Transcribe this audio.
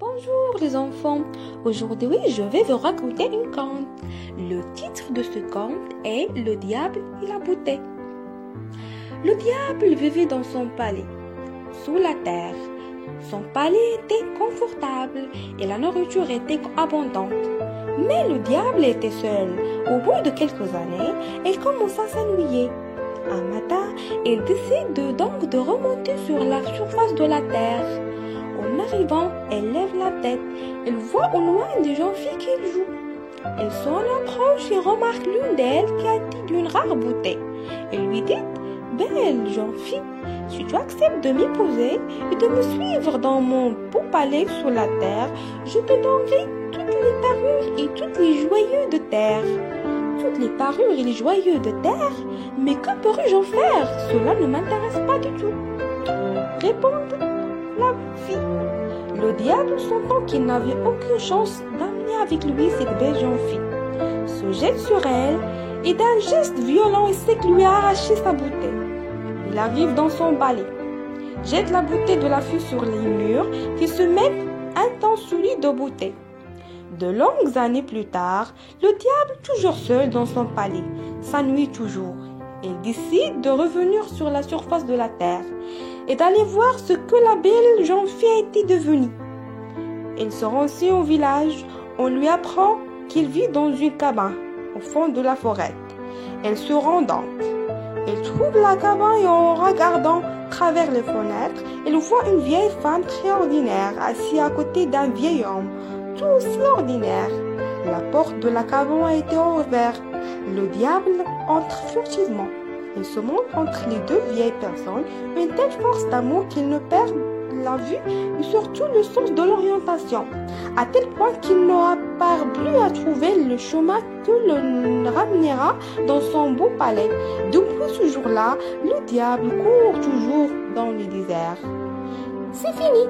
Bonjour les enfants, aujourd'hui je vais vous raconter une conte. Le titre de ce conte est Le diable et la bouteille. Le diable vivait dans son palais, sous la terre. Son palais était confortable et la nourriture était abondante. Mais le diable était seul. Au bout de quelques années, il commença à s'ennuyer. Un matin, il décide donc de remonter sur la surface de la terre. En arrivant, elle lève la tête. Elle voit au loin des jeunes filles qui jouent. Elle s'en approche et remarque l'une d'elles qui a dit d'une rare bouteille. Elle lui dit: Belle jeune fille, si tu acceptes de m'épouser et de me suivre dans mon beau palais sous la terre, je te donnerai toutes les parures et tous les joyaux de terre. Toutes les parures et les joyaux de terre? Mais que pourrais-je en faire? Cela ne m'intéresse pas du tout. Répond la fille. Le diable, sentant qu'il n'avait aucune chance d'amener avec lui cette belle jeune fille, se jette sur elle et d'un geste violent essaie de lui arracher sa bouteille. Il arrive dans son palais, jette la bouteille de la fille sur les murs qui se mettent un temps solide de bouteille. De longues années plus tard, le diable, toujours seul dans son palais, s'ennuie toujours. Il décide de revenir sur la surface de la terre et d'aller voir ce que la belle jeune fille était devenue. Il se rend aussi au village. On lui apprend qu'il vit dans une cabane au fond de la forêt. Elle se rend donc. Elle trouve la cabane et en regardant à travers les fenêtres, elle voit une vieille femme très ordinaire assise à côté d'un vieil homme, tout aussi ordinaire. La porte de la cabane a été ouverte. Le diable entre furtivement. Il se montre entre les deux vieilles personnes une telle force d'amour qu'il ne perd la vue et surtout le sens de l'orientation, à tel point qu'il n'aura plus à trouver le chemin que le ramènera dans son beau palais. Depuis ce jour-là, le diable court toujours dans le désert. C'est fini.